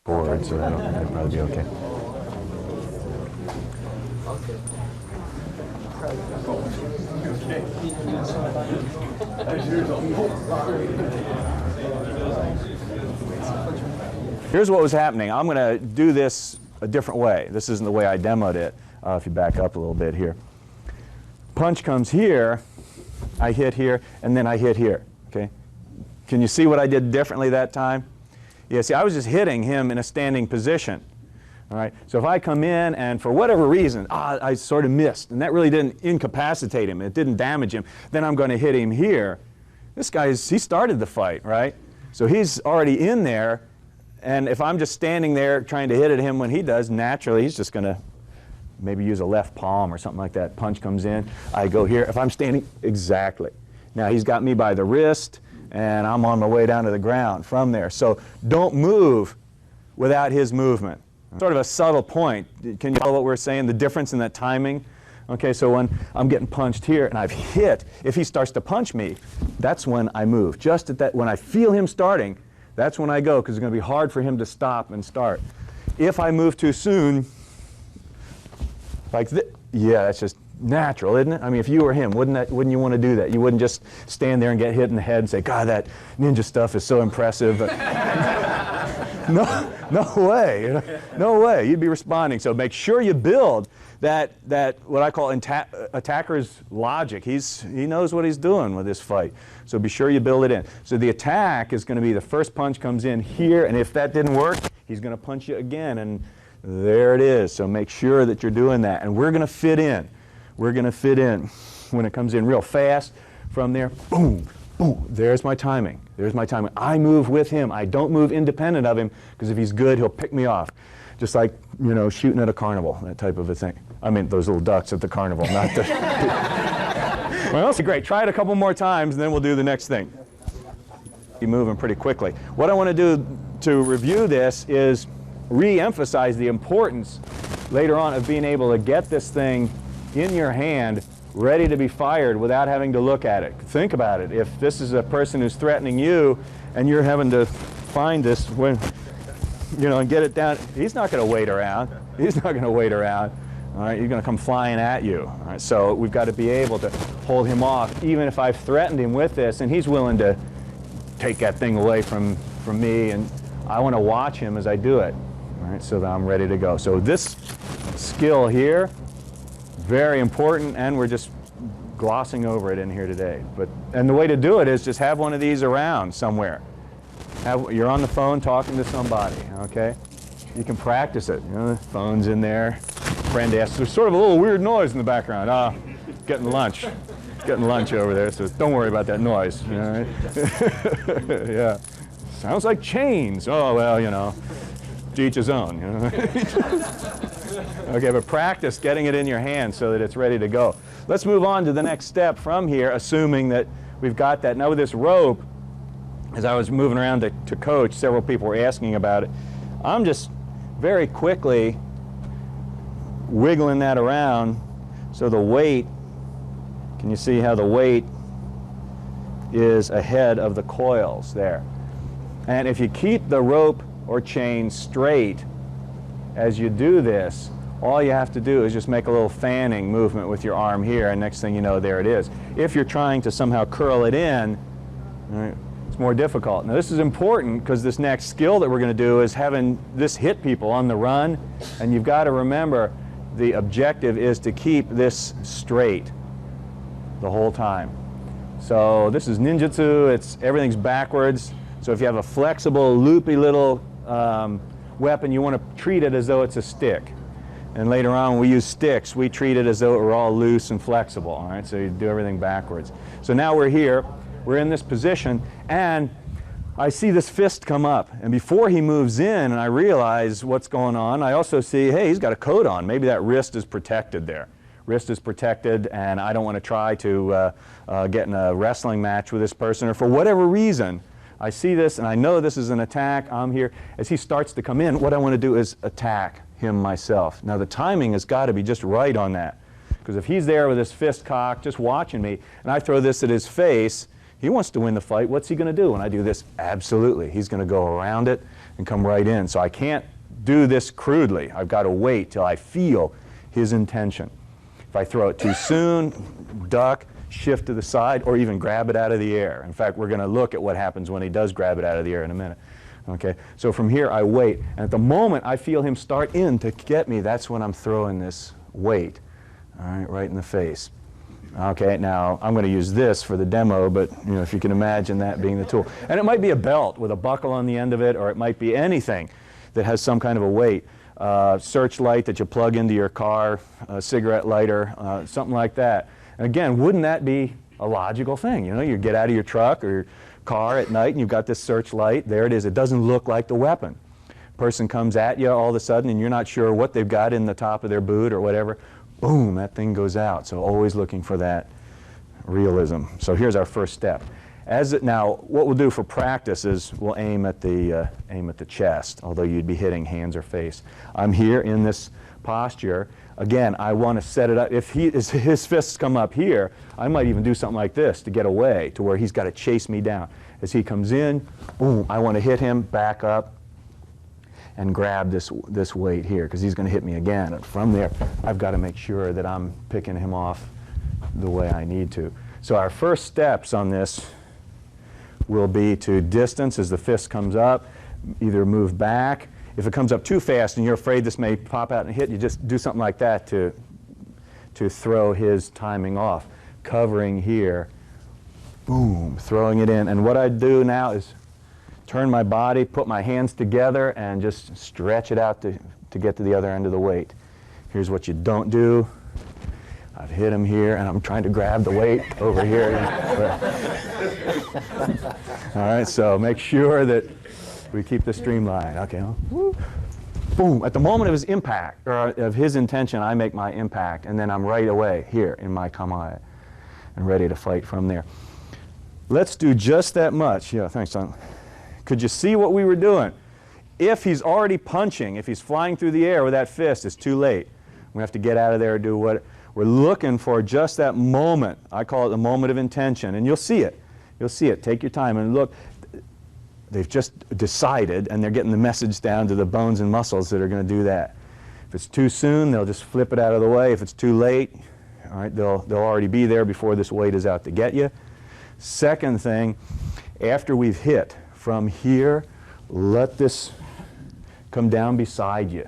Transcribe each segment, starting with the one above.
forward, so that'll probably be okay. Here's what was happening. I'm going to do this a different way. This isn't the way I demoed it. If you back up a little bit here. Punch comes here, I hit here, and then I hit here. Okay? Can you see what I did differently that time? Yeah, see, I was just hitting him in a standing position. All right? So if I come in and for whatever reason, I sort of missed, and that really didn't incapacitate him, it didn't damage him, then I'm going to hit him here. This guy's, he started the fight, right? So he's already in there, and if I'm just standing there trying to hit at him when he does, naturally he's just going to maybe use a left palm or something like that. Punch comes in, I go here. If I'm standing, exactly. Now he's got me by the wrist, and I'm on my way down to the ground from there. So don't move without his movement. Sort of a subtle point. Can you follow what we're saying, the difference in that timing? Okay, so when I'm getting punched here and I've hit, if he starts to punch me, that's when I move. Just at that, when I feel him starting, that's when I go, because it's going to be hard for him to stop and start. If I move too soon, like this, yeah, that's just natural, isn't it? I mean, if you were him, wouldn't you want to do that? You wouldn't just stand there and get hit in the head and say, God, that ninja stuff is so impressive. No way. No way. You'd be responding. So make sure you build that what I call attacker's logic. He knows what he's doing with this fight. So be sure you build it in. So the attack is going to be the first punch comes in here, and if that didn't work, he's going to punch you again, and there it is. So make sure that you're doing that. And we're going to fit in. We're going to fit in when it comes in real fast. From there, boom, boom. There's my timing. There's my timing. I move with him. I don't move independent of him, because if he's good, he'll pick me off. Just like, you know, shooting at a carnival, that type of a thing. I mean, those little ducks at the carnival, not the... Well, that's great. Try it a couple more times, and then we'll do the next thing. You're moving pretty quickly. What I want to do to review this is re-emphasize the importance later on of being able to get this thing in your hand ready to be fired without having to look at it. Think about it. If this is a person who's threatening you and you're having to find this when, you know, and get it down, he's not going to wait around. He's not going to wait around. All right, you're going to come flying at you. All right, so we've got to be able to hold him off, even if I've threatened him with this, and he's willing to take that thing away from me, and I want to watch him as I do it. All right, so that I'm ready to go. So this skill here, very important, and we're just glossing over it in here today. And the way to do it is just have one of these around somewhere. You're on the phone talking to somebody, okay? You can practice it. You know, the phone's in there. Friend asks, there's sort of a little weird noise in the background. Getting lunch. Getting lunch over there, so don't worry about that noise. You know, right? Yeah. Sounds like chains. Oh, well, you know, to each his own. You know? Okay, but practice getting it in your hand so that it's ready to go. Let's move on to the next step from here, assuming that we've got that. Now with this rope, as I was moving around to coach, several people were asking about it. I'm just very quickly wiggling that around so the weight, can you see how the weight is ahead of the coils there? And if you keep the rope or chain straight as you do this, all you have to do is just make a little fanning movement with your arm here, and next thing you know, there it is. If you're trying to somehow curl it in, it's more difficult. Now this is important because this next skill that we're going to do is having this hit people on the run, and you've got to remember the objective is to keep this straight the whole time. So this is ninjutsu, everything's backwards. So if you have a flexible, loopy little weapon, you want to treat it as though it's a stick. And later on, when we use sticks, we treat it as though it were all loose and flexible. All right, so you do everything backwards. So now we're here, we're in this position, and I see this fist come up. And before he moves in and I realize what's going on, I also see, hey, he's got a coat on. Maybe that wrist is protected there. Wrist is protected, and I don't want to try to get in a wrestling match with this person, or for whatever reason, I see this and I know this is an attack. I'm here. As he starts to come in, what I want to do is attack him myself. Now the timing has got to be just right on that, because if he's there with his fist cocked just watching me and I throw this at his face, He wants to win the fight. What's he going to do when I do this? Absolutely. He's going to go around it and come right in. So I can't do this crudely. I've got to wait till I feel his intention. If I throw it too soon, duck, shift to the side, or even grab it out of the air. In fact, we're going to look at what happens when he does grab it out of the air in a minute. Okay, so from here I wait, and at the moment I feel him start in to get me, that's when I'm throwing this weight, all right, right in the face. Okay, now I'm going to use this for the demo, but you know, if you can imagine that being the tool. And it might be a belt with a buckle on the end of it, or it might be anything that has some kind of a weight. Searchlight that you plug into your car, a cigarette lighter, something like that. And again, wouldn't that be a logical thing? You know, you get out of your truck or your car at night and you've got this searchlight. There it is. It doesn't look like the weapon. Person comes at you all of a sudden and you're not sure what they've got in the top of their boot or whatever. Boom, that thing goes out. So always looking for that realism. So here's our first step. Now, what we'll do for practice is we'll aim at the chest, although you'd be hitting hands or face. I'm here in this posture. Again, I want to set it up. If his fists come up here, I might even do something like this to get away, to where he's got to chase me down. As he comes in, boom, I want to hit him, back up, and grab this weight here, because he's going to hit me again. And from there, I've got to make sure that I'm picking him off the way I need to. So our first steps on this will be to distance as the fist comes up, either move back. If it comes up too fast and you're afraid this may pop out and hit, you just do something like that to throw his timing off. Covering here, boom, throwing it in. And what I do now is turn my body, put my hands together, and just stretch it out to get to the other end of the weight. Here's what you don't do. I've hit him here, and I'm trying to grab the weight over here. All right, so make sure that we keep the streamline. Okay, boom. At the moment of his impact, or of his intention, I make my impact, and then I'm right away here in my kamae and ready to fight from there. Let's do just that much. Yeah, thanks, son. Could you see what we were doing? If he's already punching, if he's flying through the air with that fist, it's too late. We have to get out of there and do what we're looking for, just that moment. I call it the moment of intention, and you'll see it. You'll see it. Take your time and look. They've just decided, and they're getting the message down to the bones and muscles that are going to do that. If it's too soon, they'll just flip it out of the way. If it's too late, all right, they'll already be there before this weight is out to get you. Second thing, after we've hit, from here, let this come down beside you.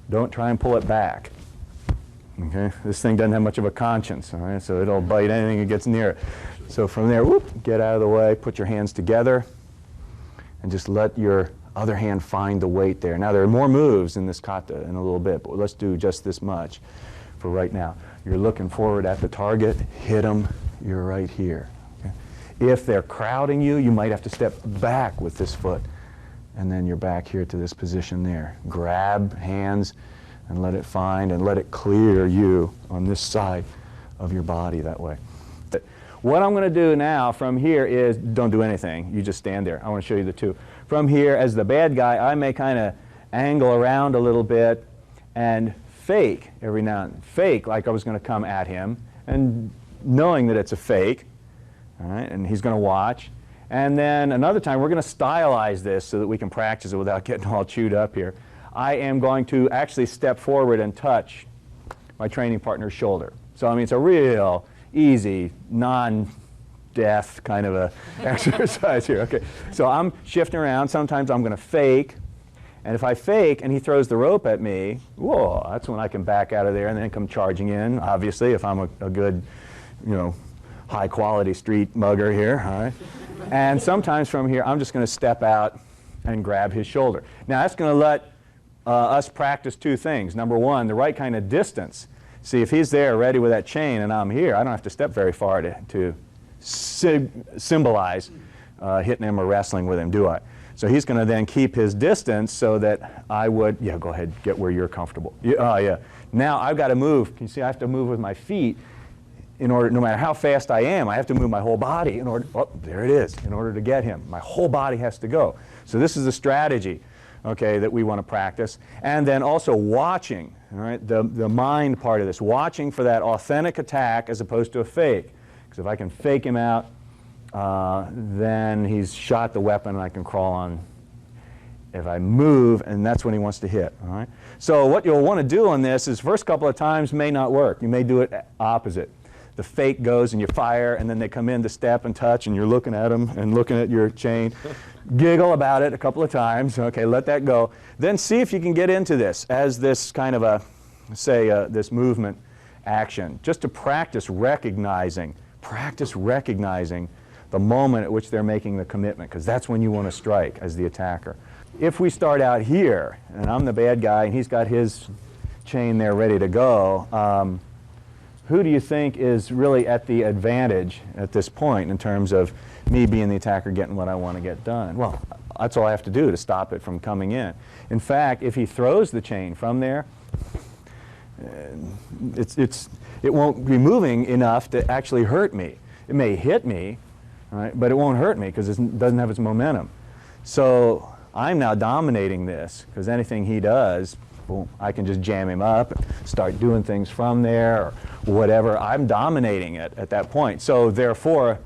Don't try and pull it back. Okay? This thing doesn't have much of a conscience, all right? So it'll bite anything that gets near it. So from there, whoop, get out of the way, put your hands together, and just let your other hand find the weight there. Now, there are more moves in this kata in a little bit, but let's do just this much for right now. You're looking forward at the target, hit them, you're right here. Okay? If they're crowding you, you might have to step back with this foot, and then you're back here to this position there. Grab hands and let it find and let it clear you on this side of your body that way. What I'm going to do now from here is, don't do anything, you just stand there. I want to show you the two. From here, as the bad guy, I may kind of angle around a little bit and fake every now and then. Fake like I was going to come at him, and knowing that it's a fake, all right, and he's going to watch. And then another time, we're going to stylize this so that we can practice it without getting all chewed up here. I am going to actually step forward and touch my training partner's shoulder. So, I mean, it's a real easy, non-death kind of a exercise here. Okay, so I'm shifting around. Sometimes I'm going to fake, and if I fake and he throws the rope at me, whoa, that's when I can back out of there and then come charging in, obviously, if I'm a good, you know, high-quality street mugger here, all right? And sometimes from here, I'm just going to step out and grab his shoulder. Now, that's going to let us practice two things. Number one, the right kind of distance. See, if he's there ready with that chain and I'm here, I don't have to step very far to symbolize hitting him or wrestling with him, do I? So he's going to then keep his distance so that I would, yeah, go ahead, get where you're comfortable. Yeah. Now I've got to move. You see, I have to move with my feet in order, no matter how fast I am, I have to move my whole body in order, oh, there it is, in order to get him. My whole body has to go. So this is the strategy, okay, that we want to practice. And then also watching, all right, the mind part of this, watching for that authentic attack as opposed to a fake. Because if I can fake him out, then he's shot the weapon and I can crawl on if I move, and that's when he wants to hit. All right? So what you'll want to do on this is first couple of times may not work. You may do it opposite. The fake goes and you fire, and then they come in to step and touch, and you're looking at them and looking at your chain. Giggle about it a couple of times. Okay, let that go. Then see if you can get into this as this kind of a, say, this movement action, just to practice recognizing the moment at which they're making the commitment, because that's when you want to strike as the attacker. If we start out here, and I'm the bad guy, and he's got his chain there ready to go, who do you think is really at the advantage at this point in terms of me being the attacker getting what I want to get done? Well, that's all I have to do to stop it from coming in. In fact, if he throws the chain from there, it won't be moving enough to actually hurt me. It may hit me, right, but it won't hurt me because it doesn't have its momentum. So I'm now dominating this, because anything he does, boom, I can just jam him up, start doing things from there or whatever. I'm dominating it at that point. So therefore,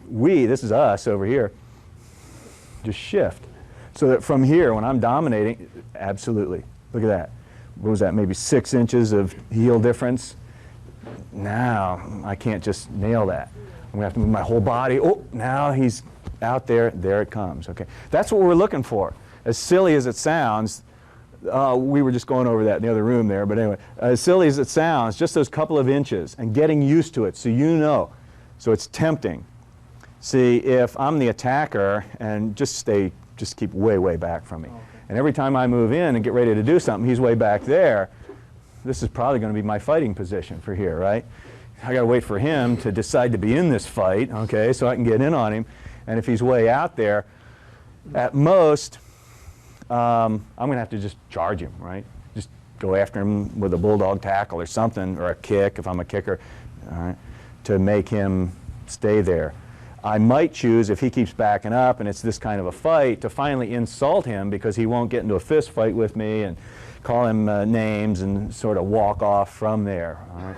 this is us over here, just shift. So that from here, when I'm dominating, absolutely, look at that. What was that, maybe 6 inches of heel difference? Now, I can't just nail that. I'm going to have to move my whole body. Oh, now he's out there. There it comes. Okay, that's what we're looking for. As silly as it sounds, we were just going over that in the other room there, but anyway, as silly as it sounds, just those couple of inches and getting used to it so you know. So it's tempting. See, if I'm the attacker and just keep way, way back from me. Okay. And every time I move in and get ready to do something, he's way back there. This is probably going to be my fighting position for here, right? I got to wait for him to decide to be in this fight, okay, so I can get in on him. And if he's way out there, at most, I'm going to have to just charge him, right? Just go after him with a bulldog tackle or something, or a kick if I'm a kicker, all right, to make him stay there. I might choose, if he keeps backing up and it's this kind of a fight, to finally insult him because he won't get into a fist fight with me and call him names and sort of walk off from there. All right?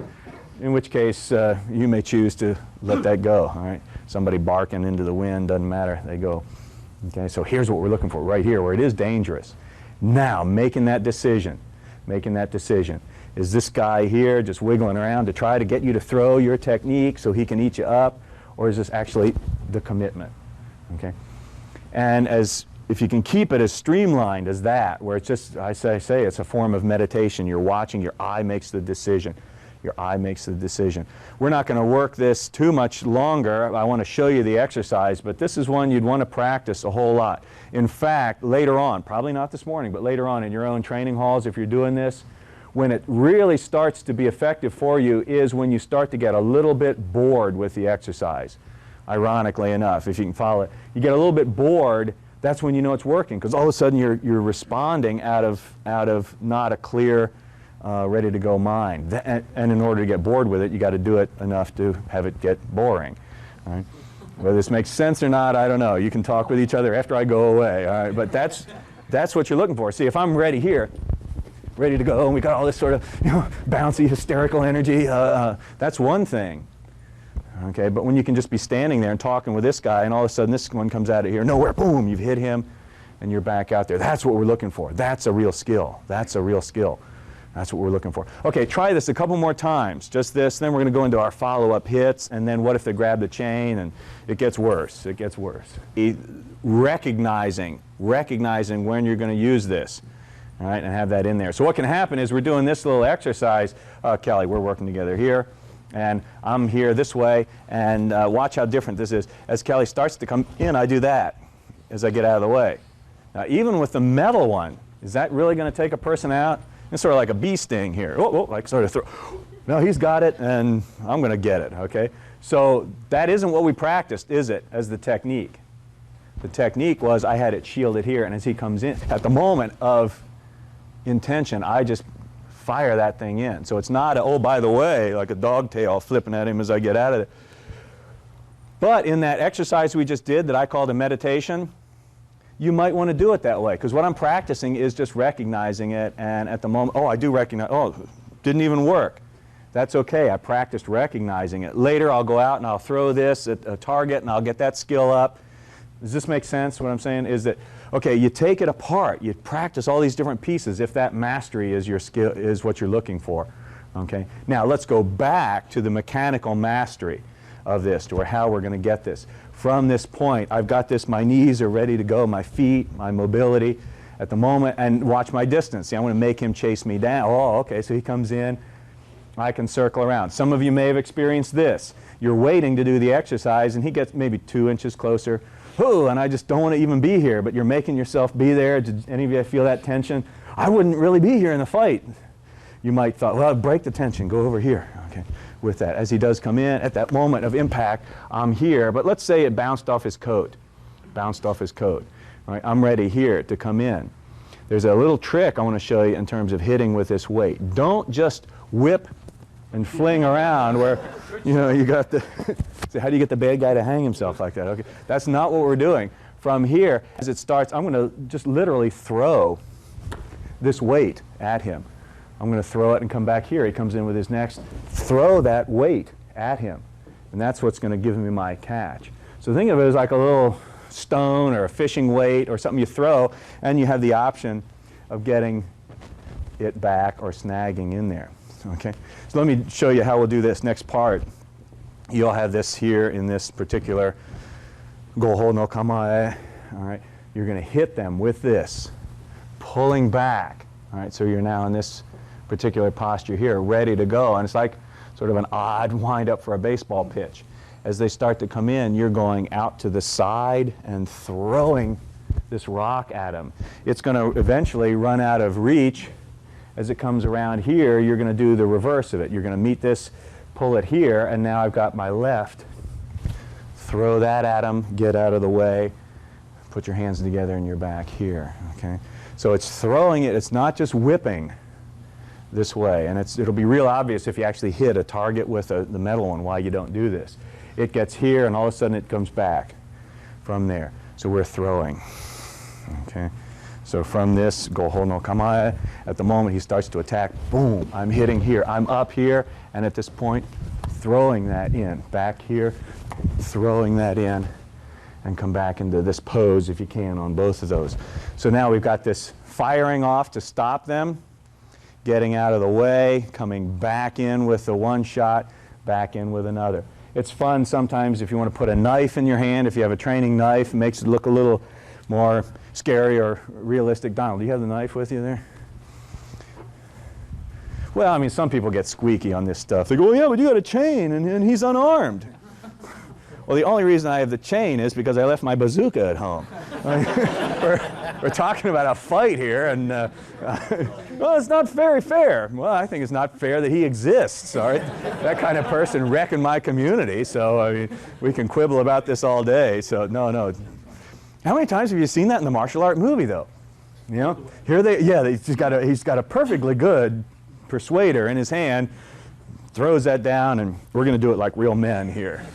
In which case, you may choose to let that go. All right? Somebody barking into the wind, doesn't matter, they go. Okay, so here's what we're looking for right here, where it is dangerous. Now, making that decision. Is this guy here just wiggling around to try to get you to throw your technique so he can eat you up? Or is this actually the commitment? Okay? And if you can keep it as streamlined as that, where it's just, I say it's a form of meditation. You're watching, your eye makes the decision. Your eye makes the decision. We're not going to work this too much longer. I want to show you the exercise, but this is one you'd want to practice a whole lot. In fact, later on, probably not this morning, but later on in your own training halls, if you're doing this, when it really starts to be effective for you is when you start to get a little bit bored with the exercise. Ironically enough, if you can follow it. You get a little bit bored, that's when you know it's working, because all of a sudden you're responding out of not a clear, ready to go mind. And in order to get bored with it, you got to do it enough to have it get boring. All right? Whether this makes sense or not, I don't know. You can talk with each other after I go away. All right? But that's what you're looking for. See, if I'm ready here, ready to go, and we got all this sort of bouncy, hysterical energy, that's one thing. Okay, but when you can just be standing there and talking with this guy, and all of a sudden this one comes out of here, nowhere, boom, you've hit him, and you're back out there. That's what we're looking for. That's a real skill. That's a real skill. That's what we're looking for. Okay, try this a couple more times, just this, then we're going to go into our follow-up hits, and then what if they grab the chain, and it gets worse. It gets worse. Recognizing when you're going to use this. All right, and have that in there. So what can happen is we're doing this little exercise. Kelly, we're working together here, and I'm here this way, and watch how different this is. As Kelly starts to come in, I do that as I get out of the way. Now, even with the metal one, is that really going to take a person out? It's sort of like a bee sting here. Like sort of throw. No, he's got it, and I'm going to get it, okay? So that isn't what we practiced, is it, as the technique? The technique was I had it shielded here, and as he comes in, at the moment of intention, I just fire that thing in. So it's not a, oh, by the way, like a dog tail flipping at him as I get out of it. But in that exercise we just did that I called a meditation, you might want to do it that way, because what I'm practicing is just recognizing it, and at the moment, oh, I do recognize, oh, didn't even work. That's okay. I practiced recognizing it. Later I'll go out and I'll throw this at a target and I'll get that skill up. Does this make sense? What I'm saying is that, okay, you take it apart. You practice all these different pieces if that mastery is your skill, is what you're looking for. Okay? Now let's go back to the mechanical mastery of this, to how we're going to get this. From this point, I've got this, my knees are ready to go, my feet, my mobility at the moment, and watch my distance. See, I want to make him chase me down. Oh, okay, so he comes in. I can circle around. Some of you may have experienced this. You're waiting to do the exercise and he gets maybe 2 inches closer. Ooh, and I just don't want to even be here, but you're making yourself be there. Did any of you feel that tension? I wouldn't really be here in the fight. You might thought, well, break the tension, go over here. Okay, with that. As he does come in, at that moment of impact, I'm here, but let's say it bounced off his coat. Bounced off his coat. All right, I'm ready here to come in. There's a little trick I want to show you in terms of hitting with this weight. Don't just whip and fling around where, you know, you got the, so how do you get the bad guy to hang himself like that? Okay, that's not what we're doing. From here, as it starts, I'm going to just literally throw this weight at him. I'm going to throw it and come back here. He comes in with his next, throw that weight at him. And that's what's going to give me my catch. So think of it as like a little stone or a fishing weight or something you throw, and you have the option of getting it back or snagging in there. Okay, so let me show you how we'll do this next part. You'll have this here in this particular goho no kamae. All right, you're going to hit them with this, pulling back. All right, so you're now in this particular posture here, ready to go, and it's like sort of an odd wind-up for a baseball pitch. As they start to come in, you're going out to the side and throwing this rock at them. It's going to eventually run out of reach. As it comes around here, you're going to do the reverse of it. You're going to meet this, pull it here, and now I've got my left. Throw that at him, get out of the way, put your hands together and you're back here. Okay? So it's throwing it, it's not just whipping this way, and it'll be real obvious if you actually hit a target with the metal one why you don't do this. It gets here and all of a sudden it comes back from there. So we're throwing. Okay? So from this goho no kamae, at the moment he starts to attack, boom, I'm hitting here. I'm up here, and at this point, throwing that in. Back here, throwing that in, and come back into this pose if you can on both of those. So now we've got this firing off to stop them, getting out of the way, coming back in with the one shot, back in with another. It's fun sometimes if you want to put a knife in your hand, if you have a training knife, it makes it look a little more scary or realistic. Donald, do you have the knife with you there? Well, I mean, some people get squeaky on this stuff. They go, well, yeah, but you got a chain and he's unarmed. Well, the only reason I have the chain is because I left my bazooka at home. We're talking about a fight here, and well, it's not very fair. Well, I think it's not fair that he exists, all right? That kind of person wrecking my community, so I mean, we can quibble about this all day, so no. How many times have you seen that in the martial art movie, though? You know, here he's got a perfectly good persuader in his hand, throws that down, and we're going to do it like real men here.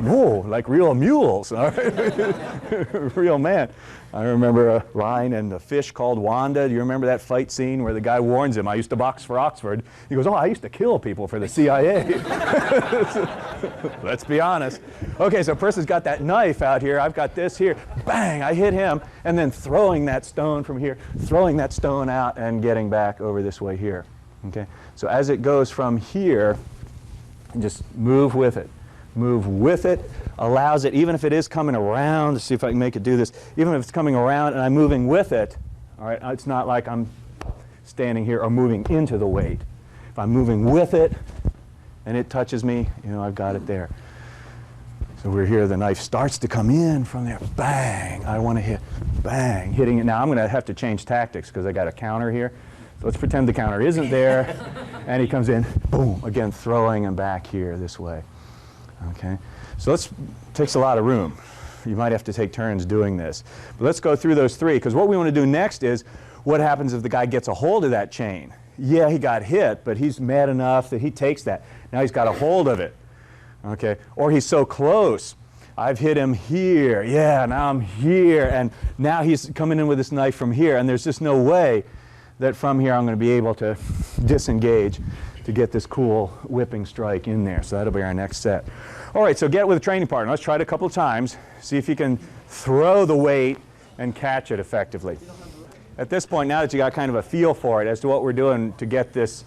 Whoa, like real mules, all right? Real man. I remember a line in The Fish Called Wanda. Do you remember that fight scene where the guy warns him, I used to box for Oxford. He goes, oh, I used to kill people for the CIA. Let's be honest. Okay, so a person's got that knife out here. I've got this here. Bang, I hit him. And then throwing that stone from here, throwing that stone out and getting back over this way here. Okay, so as it goes from here, just move with it. Move with it, allows it, even if it is coming around, let's see if I can make it do this, even if it's coming around and I'm moving with it, all right, it's not like I'm standing here or moving into the weight. If I'm moving with it and it touches me, you know, I've got it there. So we're here, the knife starts to come in from there, bang, I want to hit, bang, hitting it. Now I'm going to have to change tactics because I got a counter here. So let's pretend the counter isn't there, and he comes in, boom, again, throwing him back here this way. Okay, so takes a lot of room. You might have to take turns doing this. But let's go through those three, because what we want to do next is, what happens if the guy gets a hold of that chain? Yeah, he got hit, but he's mad enough that he takes that. Now he's got a hold of it. Okay, or he's so close. I've hit him here. Yeah, now I'm here, and now he's coming in with this knife from here, and there's just no way that from here I'm going to be able to disengage to get this cool whipping strike in there. So that'll be our next set. All right, so get with a training partner. Let's try it a couple of times. See if you can throw the weight and catch it effectively. At this point, now that you got kind of a feel for it as to what we're doing to get this